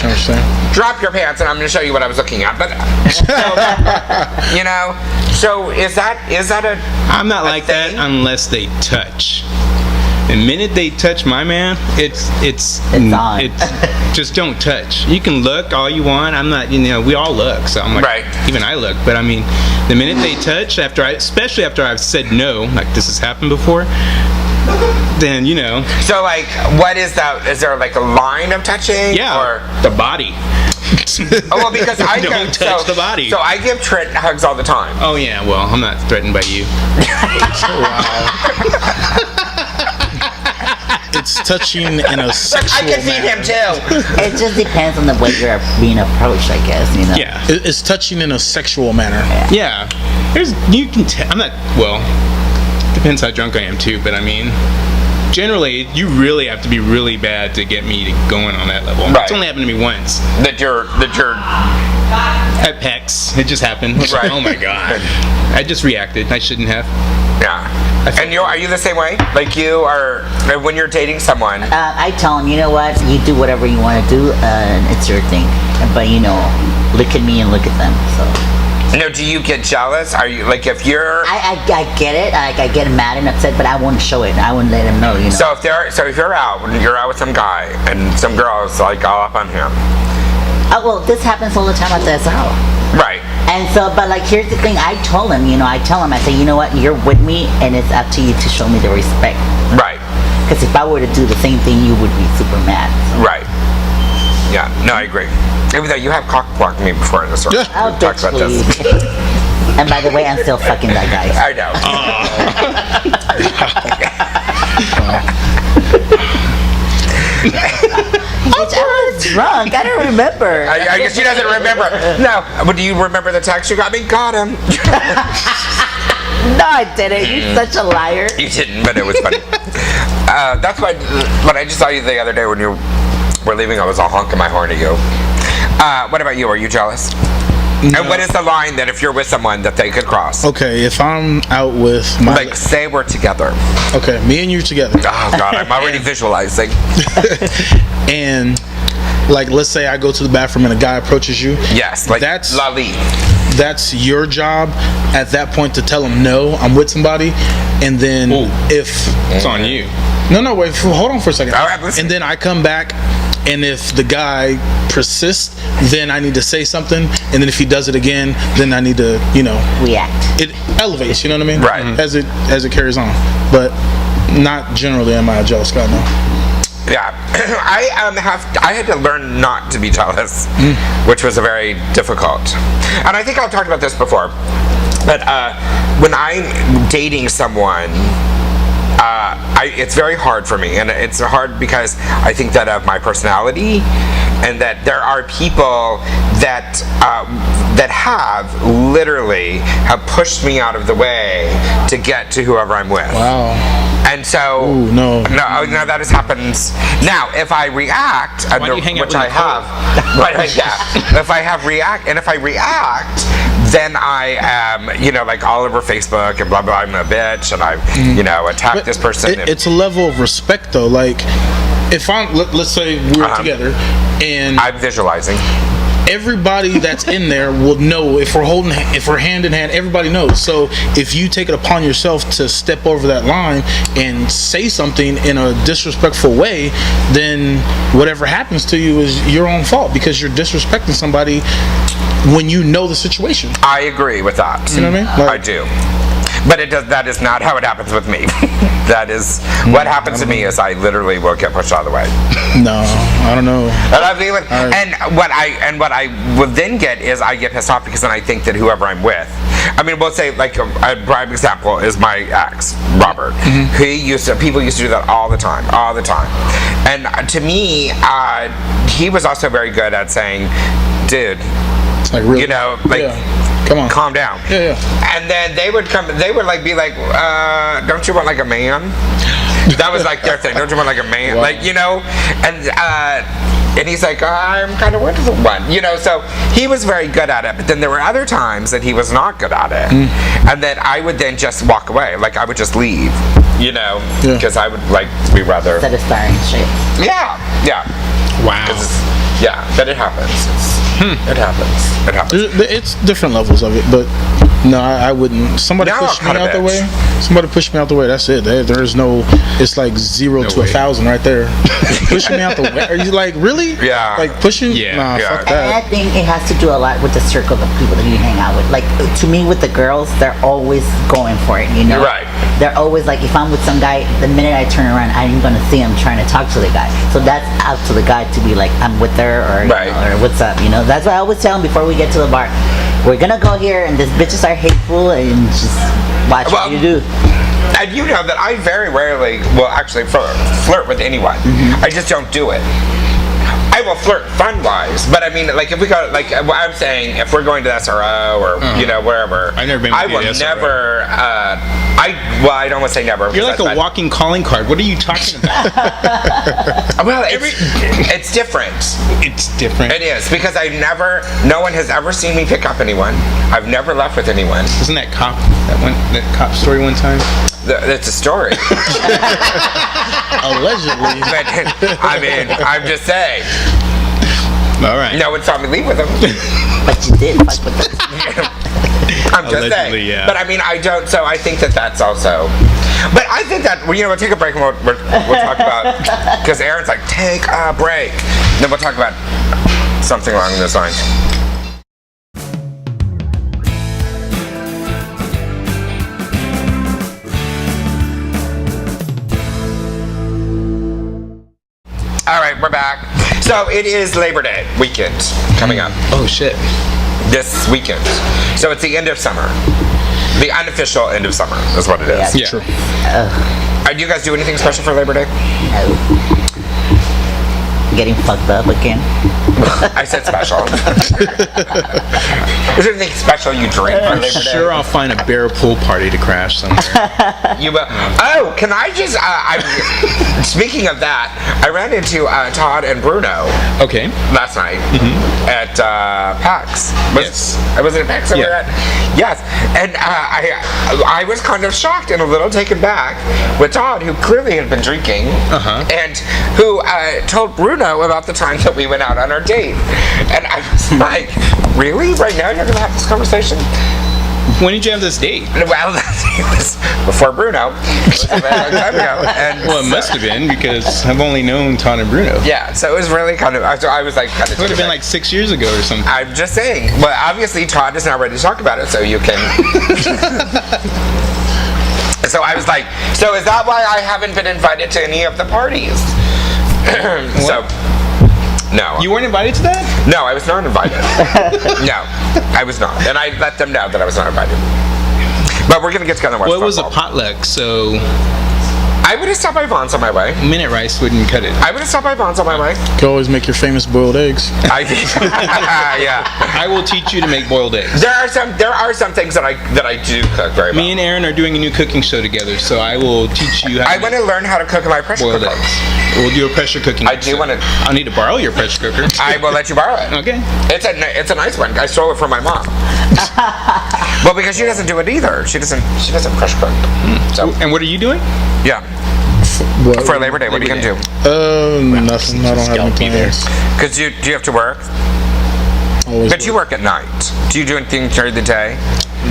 A: drop your pants, and I'm going to show you what I was looking at. But so is that a?
D: I'm not like
A: thing?
D: that unless they touch. The minute they touch my man, it's
B: on.
D: just don't touch. You can look all you want. I'm not, we all look. So I'm like,
A: Right.
D: Even I look. But I mean, the minute they touch, especially after I've said no, like this has happened before, then
A: So, like, what is that? Is there like a line of touching?
D: yeah,
A: Or
D: the body.
A: oh, well, because I
D: Don't touch the body.
A: So I give Trent hugs all the time.
D: Oh yeah, well, I'm not threatened by you.
C: It's touching in a sexual
A: I can see
C: manner.
A: him too.
B: It just depends on the way you're being approached, I guess.
D: Yeah.
C: It's touching in a sexual manner.
D: Yeah. I'm not, well, depends how drunk I am too, but I mean, generally, you really have to be really bad to get me going on that level.
A: Right.
D: It's only happened to me once.
A: That you're
D: At PEX. It just happened.
A: Right.
D: Oh my God. I just reacted. I shouldn't have.
A: yeah. And are you the same way? Like you are when you're dating someone?
B: I tell him, you know what, you do whatever you want to do, it's your thing. But look at me and look at them. So.
A: Do you get jealous? Are you like if you're?
B: I get it. I get mad and upset, but I won't show it. I wouldn't let him know.
A: So if you're out with some guy and some girl's like all up on him.
B: Oh well, this happens all the time at the SRO.
A: Right.
B: And so, but like, here's the thing. I told him, I say, you know what, you're with me, and it's up to you to show me the respect.
A: Right.
B: Because if I were to do the same thing, you would be super mad. So.
A: Right. Yeah. No, I agree. Even though you have cock blocked me before in the story.
B: Oh,
A: We've talked
B: bitch,
A: about this.
B: please. And by the way, I'm still fucking that guy.
A: I know.
B: Bitch, I was drunk. I don't remember.
A: I guess she doesn't remember. No, but do you remember the text you got me? Got him.
B: No, I didn't. You're such a liar.
A: You didn't, but it was funny. That's why when I just saw you the other day when you were leaving, I was all honking my horn at you. What about you? Are you jealous?
C: No.
A: And what is the line that if you're with someone that they could cross?
C: Okay, if I'm out with my
A: Like, say we're together.
C: okay, me and you together,
A: Oh, God, I'm already visualizing.
C: and like let's say I go to the bathroom and a guy approaches you.
A: Yes, like
C: That's-
A: Lali.
C: That's your job at that point to tell him no, I'm with somebody, and then
D: Ooh.
C: if
D: It's on you.
C: no, wait, hold on for a second.
A: All right, listen.
C: And then I come back, and if the guy persists, then I need to say something, and then if he does it again, then I need to,
B: React.
C: it elevates. You know what I mean?
A: Right.
C: As it carries on, but not generally am I a jealous guy. No.
A: Yeah, I had to learn not to be jealous, which was a very difficult. And I think I've talked about this before, but when I'm dating someone, it's very hard for me, and it's hard because I think that of my personality, and that there are people that have literally pushed me out of the way to get to whoever I'm with.
C: Wow.
A: And so,
C: Ooh, no.
A: no, that has happened. Now, if I react,
D: Why do you hang out
A: which
D: with
A: I
D: Nicole?
A: have, right, yeah. If I react, then I am, like all over Facebook and blah blah. I'm a bitch, and I, attack
C: But
A: this person.
C: it's a level of respect, though. Like, if let's say we're together, and
A: I'm visualizing.
C: everybody that's in there will know if we're hand in hand. Everybody knows. So if you take it upon yourself to step over that line and say something in a disrespectful way, then whatever happens to you is your own fault because you're disrespecting somebody when you know the situation.
A: I agree with that.
C: You know what I mean? Like-
A: I do. But that is not how it happens with me. That is what happens to me is I literally will get pushed out of the way.
C: No, I don't know.
A: And I mean, and what I would then get is I get pissed off because then I think that whoever I'm with I mean, we'll say like a prime example is my ex, Robert. People used to do that all the time. And to me, he was also very good at saying, dude,
C: Like really, come on,
A: calm down.
C: Yeah.
A: And then they would like be like, don't you want like a man? That was like their thing. Don't you want like a man?
C: Wow.
A: Like, and he's like, I'm kind of into one. So he was very good at it. But then there were other times that he was not good at it. And then I would then just walk away. Like, I would just leave, because I would like be rather.
B: Instead of starting shit.
A: Yeah.
D: Wow.
A: Yeah, but it happens. It happens.
C: It's different levels of it, but no, I wouldn't. Somebody
A: Now
C: push me
A: I'll cut
C: out
A: a
C: the
A: bitch.
C: way. Somebody push me out the way. That's it. There's no. It's like 0 to
D: way.
C: 1,000 right there. Pushing me out the way. Are you like really?
A: Yeah.
C: Like pushing?
D: Yeah.
C: Nah,
A: Yeah.
C: fuck
B: And I
C: that.
B: think it has to do a lot with the circle of people that you hang out with. Like, to me, with the girls, they're always going for it,
A: You're right.
B: They're always like, if I'm with some guy, the minute I turn around, I ain't gonna see him trying to talk to the guy. So that's up to the guy to be like, I'm with her, or,
A: Right.
B: or what's up, That's why I always tell him before we get to the bar, we're gonna go here, and these bitches are hateful, and just watch what you do.
A: And you know that I very rarely will actually flirt with anyone. I just don't do it. I will flirt fun-wise, but I mean, like if we go, like I'm saying, if we're going to SRO or wherever,
D: I've never been
A: I
D: with you
A: will
D: to SRO.
A: never. I don't want to say never.
D: You're like
A: because
D: a walking calling card. What are you talking about?
A: Well, it's different.
D: It's different.
A: It is because no one has ever seen me pick up anyone. I've never left with anyone.
D: Isn't that that cop story one time?
A: It's a story.
C: Allegedly.
A: But I mean, I'm just saying.
D: All right.
A: No one saw me leave with them.
B: But you did fuck with them.
A: I'm just
D: Allegedly,
A: saying.
D: yeah.
A: But I mean, I don't. So I think that's also. But I think that we'll take a break and we'll talk about, because Aaron's like, take a break. Then we'll talk about something along those lines. All right, we're back. So it is Labor Day weekend coming up
D: Oh shit.
A: this weekend. So it's the end of summer. The unofficial end of summer is what it is.
B: Yeah.
C: True.
A: Do you guys do anything special for Labor Day?
B: No. Getting fucked up again.
A: I said special. Is there anything special you drink for
D: I'm
A: Labor Day?
D: sure I'll find a bear pool party to crash somewhere.
A: You will. Oh, can I just? Speaking of that, I ran into Todd and Bruno
D: Okay.
A: last night at PAX. Was it PAX that we were
D: Yeah.
A: at? Yes. And I was kind of shocked and a little taken back with Todd, who clearly had been drinking, and who told Bruno about the time that we went out on our date. And I was like, really? Right now you're going to have this conversation?
D: When did you have this date?
A: Well, it was before Bruno. It was a very long time ago. And
D: Well, it must have been because I've only known Todd and Bruno.
A: yeah, so it was really kind of, so I was like kind of
D: It would have been like 6 years ago or something.
A: I'm just saying. Well, obviously Todd is not ready to talk about it, so you can. So I was like, so is that why I haven't been invited to any of the parties? So, no.
D: You weren't invited to that?
A: No, I was not invited. No, I was not. And I let them know that I was not invited. But we're going to get together and watch
D: Well, it was a
A: football.
D: potluck, so
A: I would have stopped by Vaughn's on my way.
D: minute rice wouldn't cut it.
A: I would have stopped by Vaughn's on my way.
C: You can always make your famous boiled eggs.
A: Yeah.
D: I will teach you to make boiled eggs.
A: There are some things that I do cook very well.
D: Me and Aaron are doing a new cooking show together, so I will teach you how
A: I
D: to
A: want
D: make
A: to learn how to cook in my pressure
D: boiled
A: cooker.
D: eggs. We'll do a pressure cooking.
A: I do wanna-
D: I'll need to borrow your pressure cooker.
A: I will let you borrow it.
D: Okay.
A: It's a nice one. I stole it from my mom. Well, because she doesn't do it either. She doesn't pressure cook. So
D: And what are you doing?
A: yeah.
C: What?
A: For Labor Day, what are you gonna do?
C: Nothing. I don't have any plans.
A: Because do you have to work?
C: Always
A: But you work at night. Do you do anything during the day?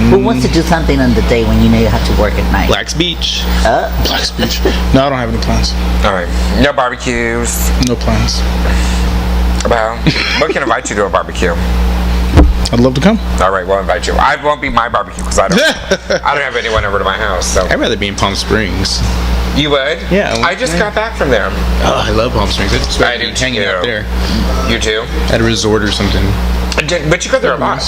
B: Who wants to do something on the day when you know you have to work at night?
D: Black's Beach.
C: Black speech. No, I don't have any plans.
A: All right. No barbecues.
C: No plans.
A: Well, we can invite you to a barbecue.
C: I'd love to come.
A: All right, we'll invite you. I won't be my barbecue because I don't have anyone over to my house. So
D: I'd rather be in Palm Springs.
A: you would?
D: Yeah,
A: I just got back from there.
D: Oh, I love Palm Springs. It's
A: I do
D: hanging
A: too.
D: out there
A: You too?
D: at a resort or something.
A: But you go there a lot.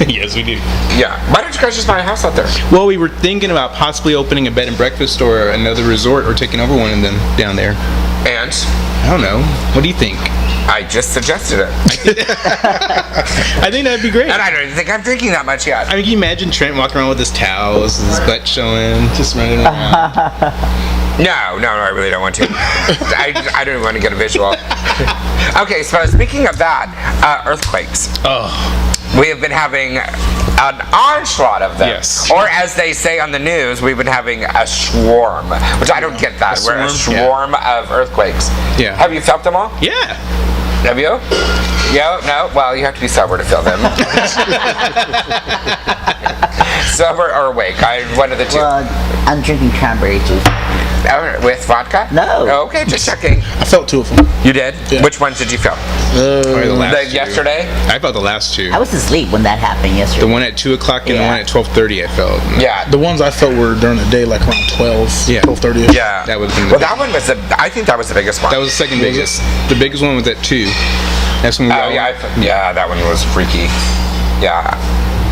D: Yes, we do.
A: Yeah. Why don't you guys just buy a house out there?
D: Well, we were thinking about possibly opening a bed and breakfast or another resort or taking over one of them down there.
A: And
D: I don't know. What do you think?
A: I just suggested it.
D: I think that'd be great.
A: And I don't even think I'm drinking that much yet.
D: I mean, can you imagine Trent walking around with his towels, his butt showing, just running around?
A: No, I really don't want to. I don't even want to get a visual. Okay, so speaking of that, earthquakes.
D: Oh.
A: We have been having an onslaught of them.
D: Yes.
A: Or as they say on the news, we've been having a swarm, which I don't get that. We're in a swarm of earthquakes.
D: Yeah.
A: Have you felt them all?
D: Yeah.
A: Have you? No? Well, you have to be sober to feel them. Sober or awake? One of the two.
B: Well, I'm drinking cranberry juice.
A: With vodka?
B: No.
A: Oh, okay, just checking.
C: I felt 2 of them.
A: You did?
C: Yeah.
A: Which ones did you feel?
D: Probably the last two.
A: Yesterday?
D: I felt the last two.
B: I was asleep when that happened yesterday.
D: The one at 2 o'clock and the
B: Yeah.
D: one at 12:30. I felt.
A: Yeah.
C: The ones I felt were during the day, like around 12,
D: Yeah.
C: 12:30.
A: Yeah.
D: That would've been
A: Well, that one was I think that was the biggest one.
D: That was the second biggest. The biggest one was at 2. That's when we
A: Oh,
D: all,
A: yeah, that one was freaky. Yeah.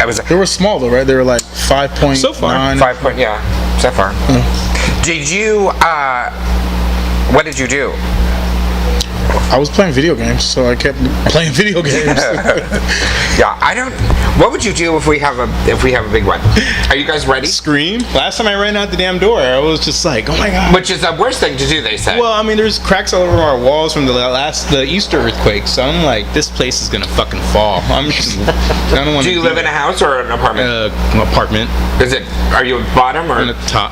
A: It was
C: They were small though, right? They were like 5.9.
D: So far.
A: 5 point, yeah, so far. Did you, what did you do?
C: I was playing video games, so I kept playing video games.
A: Yeah, what would you do if we have a big one? Are you guys ready?
D: Scream. Last time I ran out the damn door, I was just like, oh my god.
A: Which is the worst thing to do, they say.
D: Well, I mean, there's cracks all over our walls from the Easter earthquake, so I'm like, this place is gonna fucking fall. I don't want to.
A: Do you live in a house or an apartment?
D: Apartment
A: Are you bottom or?
D: on the top.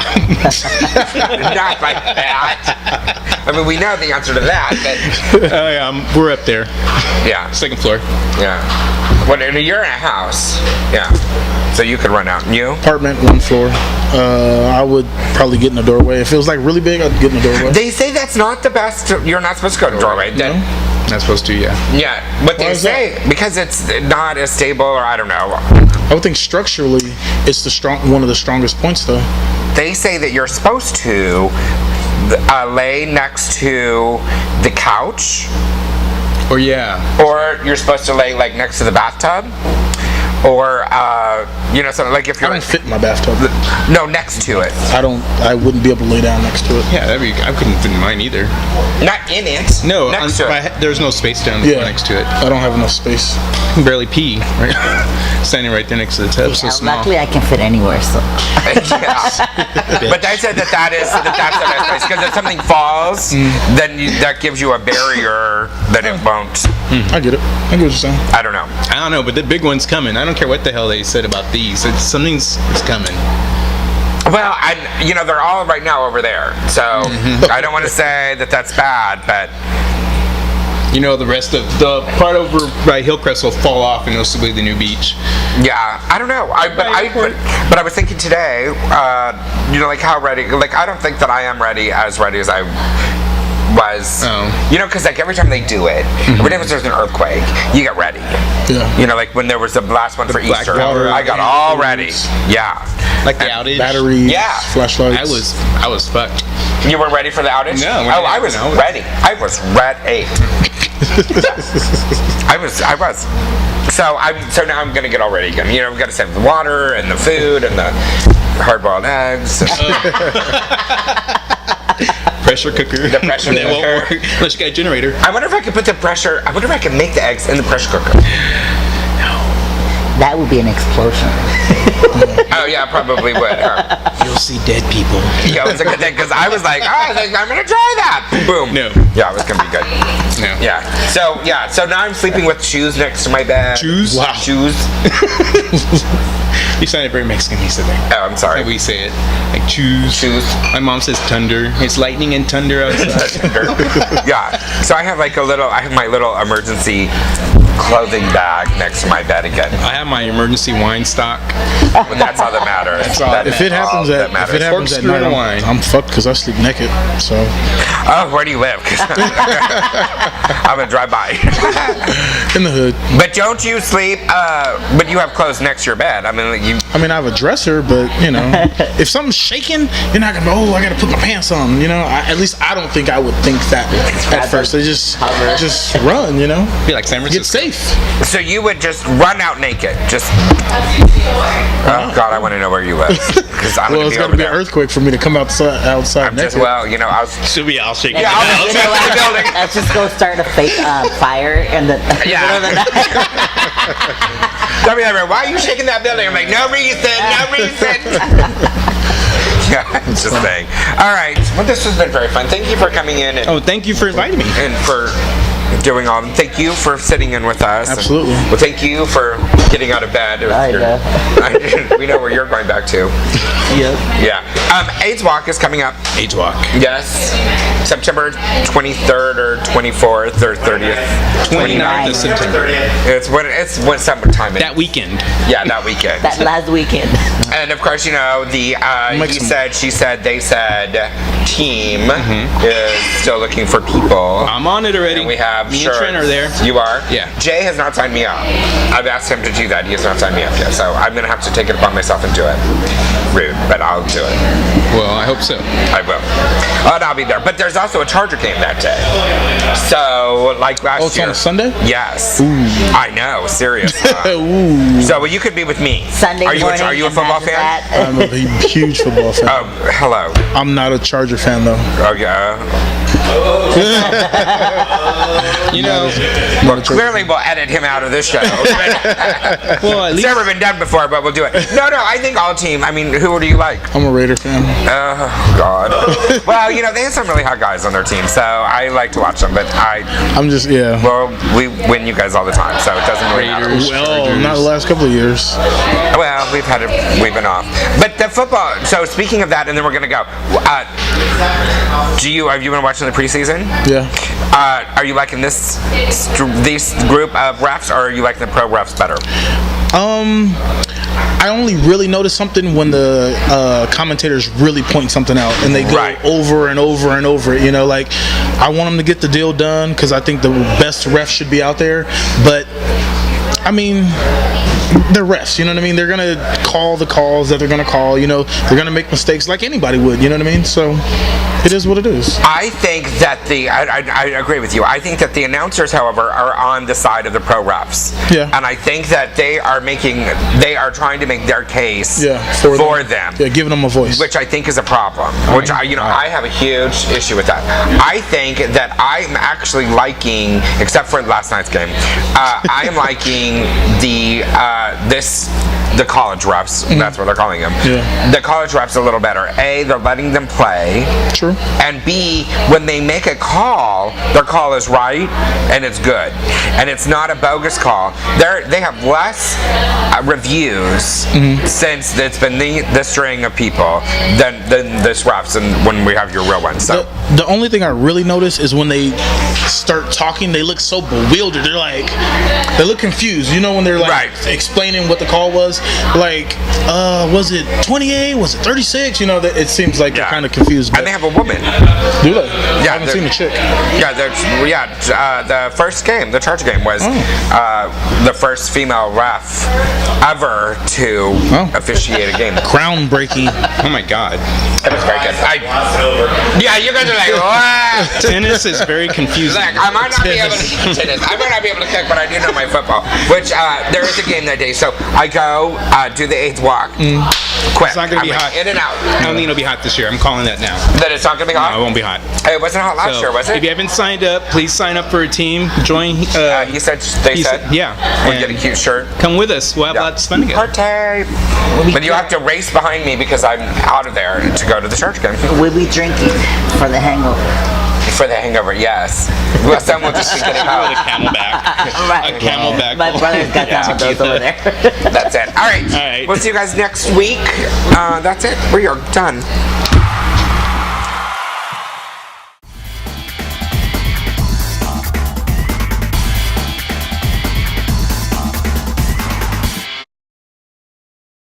A: Not like that. I mean, we know the answer to that, but
D: Oh yeah, we're up there,
A: yeah,
D: second floor.
A: yeah. Well, you're in a house, yeah. So you could run out. And you?
C: Apartment, 1 floor. I would probably get in the doorway. If it was like really big, I'd get in the doorway.
A: They say that's not the best. You're not supposed to go to doorway.
D: Not supposed to, yeah.
A: Yeah, but they
C: is
A: say because it's not as stable, or I don't know.
C: I would think structurally, it's one of the strongest points though.
A: They say that you're supposed to lay next to the couch,
D: Or yeah.
A: or you're supposed to lay like next to the bathtub, or something like if
C: I
A: you're
C: don't fit in my bathtub.
A: no next to it,
C: I wouldn't be able to lay down next to it.
D: Yeah, I couldn't fit in mine either.
A: not in it.
D: No,
A: next to it.
D: there's no space down
C: Yeah,
D: next to it.
C: I don't have enough space.
D: I can barely pee, right? Standing right there next to the tub, so small.
B: Luckily, I can fit anywhere. So
A: Yeah. But they said that's the best place because if something falls, then that gives you a barrier that it won't.
C: I get it. I get what you're saying.
A: I don't know.
D: I don't know, but the big one's coming. I don't care what the hell they said about these. Something's coming.
A: Well, they're all right now over there, so I don't want to say that that's bad, but
D: You know, the rest of the part over by Hillcrest will fall off, and it'll still be the new beach.
A: yeah, I don't know. But I was thinking today, like how ready? Like I don't think that I am ready as I was.
D: Oh.
A: Because like every time they do it, every time there's an earthquake, you get ready.
C: Yeah.
A: Like when there was the last one for Easter,
C: Blackwater,
A: I got all ready. Yeah.
D: Like the outage.
C: Batteries,
A: Yeah.
C: flashlights.
D: I was fucked.
A: You were ready for the outage?
D: No,
A: Oh, I was ready. I was ready. I was. So now I'm gonna get all ready again. I've got to save the water and the food and the hard-boiled eggs.
D: Pressure cooker.
A: The pressure
D: That won't
A: cooker.
D: work unless you got a generator.
A: I wonder if I could put the pressure. I wonder if I could make the eggs in the pressure cooker.
B: that would be an explosion.
A: Oh yeah, probably would. Huh?
D: You'll see dead people.
A: Yeah, it was a good thing because I was like, I think I'm gonna try that. Boom.
D: No.
A: Yeah, it was gonna be good.
D: No.
A: Yeah. So now I'm sleeping with shoes next to my bed.
D: Shoes?
C: Wow.
A: Shoes.
D: You sounded very Mexican. He said that.
A: Oh, I'm sorry.
D: How we say it. Like choose.
A: Shoes.
D: My mom says thunder. It's lightning and thunder outside.
A: Yeah. So I have my little emergency clothing bag next to my bed again.
D: I have my emergency wine stock.
A: But that's all that matters.
D: That's all.
C: If it happens at
D: Corkscrew
C: night,
D: and wine.
C: I'm fucked because I sleep naked. So
A: Oh, where do you live? 'Cause I'm gonna drive by.
C: in the hood.
A: But don't you sleep? But you have clothes next to your bed. I mean,
C: I mean, I have a dresser, but if something's shaking, you're not gonna go, oh, I gotta put my pants on. At least I don't think I would think that at first. They just run.
D: Be like San
C: Get
D: Francisco.
C: safe. safe.
A: So you would just run out naked, just. Oh God, I want to know where you live because I'm
C: Well,
A: gonna
C: it's
A: be
C: got
A: over
C: to be an
A: there.
C: earthquake for me to come outside
A: I'm just
C: naked.
A: well, I was.
D: Should be I'll shake it.
A: Yeah, I'll
B: You
A: just
B: know
A: check the
B: what?
A: building.
B: Let's just go start a fake fire in the
A: Yeah.
B: middle of the night.
A: Tell me that, why are you shaking that building? I'm like, no reason, no reason. Yeah, I'm just saying. All right, well, this has been very fun. Thank you for coming in and,
D: Oh, thank you for inviting me.
A: and for doing all. Thank you for sitting in with us.
C: Absolutely.
A: And, well, thank you for getting out of bed.
B: I know.
A: We know where you're going back to.
B: Yep.
A: Yeah. AIDS Walk is coming up.
D: AIDS Walk.
A: Yes. September 23rd or 24th or 30th.
D: 29th of September.
A: It's when summertime.
D: That weekend.
A: Yeah, that weekend.
B: That last weekend.
A: And of course, the
C: Make
A: he
C: some-
A: said, she said, they said team is still looking for people.
D: I'm on it already.
A: And we have
D: Me
A: shirts.
D: and Trent are there.
A: You are?
D: Yeah.
A: Jay has not signed me up. I've asked him to do that. He has not signed me up yet. So I'm going to have to take it upon myself and do it. Rude, but I'll do it.
D: Well, I hope so.
A: I will. And I'll be there. But there's also a Charger game that day. So, like last
C: Oh, it's
A: year.
C: on a Sunday?
A: Yes. I know. Seriously.
C: Ooh.
A: So you could be with me.
B: Sunday
A: are you
B: morning.
A: Are you a football
B: imagine
A: fan?
B: that.
C: I'm a huge football fan.
A: Oh, hello.
C: I'm not a Charger fan though.
A: Oh, yeah.
D: You know,
A: Well, clearly we'll edit him out of this show.
D: well, at
A: It's
D: least
A: never been done before, but we'll do it. No, I think all team. I mean, who do you like?
C: I'm a Raider fan.
A: Oh, God. Well, they have some really hot guys on their team, so I like to watch them, but
C: I'm just
A: well, we win you guys all the time, so it doesn't really matter.
D: Raiders.
C: Well, not the last couple of years.
A: Well, we've been off. But the football, so speaking of that, and then we're going to go. Have you been watching the preseason?
C: Yeah.
A: Are you liking this group of refs, or are you liking the pro refs better?
C: I only really notice something when the commentators really point something out and they go
A: Right.
C: over and over and over it. Like I want them to get the deal done because I think the best refs should be out there. But I mean, they're refs. You know what I mean? They're gonna call the calls that they're gonna call. They're gonna make mistakes like anybody would. You know what I mean? So it is what it is.
A: I think that I agree with you. I think that the announcers, however, are on the side of the pro refs.
C: Yeah.
A: And I think that they are trying to make their case
C: for
A: them.
C: Yeah, giving them a voice.
A: Which I think is a problem. Which I have a huge issue with that. I think that I'm actually liking, except for last night's game, I am liking the college refs. That's what they're calling them.
C: Yeah.
A: The college refs a little better. A, they're letting them play.
C: True.
A: And B, when they make a call, their call is right and it's good, and it's not a bogus call. They have less reviews since it's been the string of people than this refs, and when we have your real ones. So
C: The only thing I really notice is when they start talking, they look so bewildered. They look confused. When they're
A: Right.
C: explaining what the call was. Was it 28? Was it 36? That it seems like they're kind of confused.
A: And they have a woman.
C: Do they?
A: Yeah,
C: I haven't seen a chick.
A: Yeah, the first game, the Charger game, was the first female ref ever to officiate a game.
C: Groundbreaking.
D: oh my God.
A: It was very good. Yeah, you guys are like, what?
D: Tennis is very confusing.
A: Like, I might not be able to tennis. I might not be able to kick, but I do know my football. Which there is a game that day, so I go do the AIDS Walk. Quick.
D: It's not going to be
A: I'm
D: hot.
A: in and out.
D: I don't think it'll be hot this year. I'm calling that now.
A: That it's not gonna be hot.
D: No, it won't be hot.
A: It wasn't hot last year, was
D: If
A: it?
D: you haven't signed up, please sign up for a team. Join.
A: He said. They said.
D: Yeah.
A: We'll get a
D: And
A: cute shirt.
D: come with us. We'll have lots of fun together.
A: Party. But you have to race behind me because I'm out of there to go to the church game.
B: We'll be drinking for the hangover.
A: For the hangover, yes. Well, someone will just be getting
D: With a
A: home.
D: camelback.
B: Right.
D: A camelback.
B: My brother's got some of those over there.
A: That's it. All right.
D: All right.
A: We'll see you guys next week. That's it. We are done.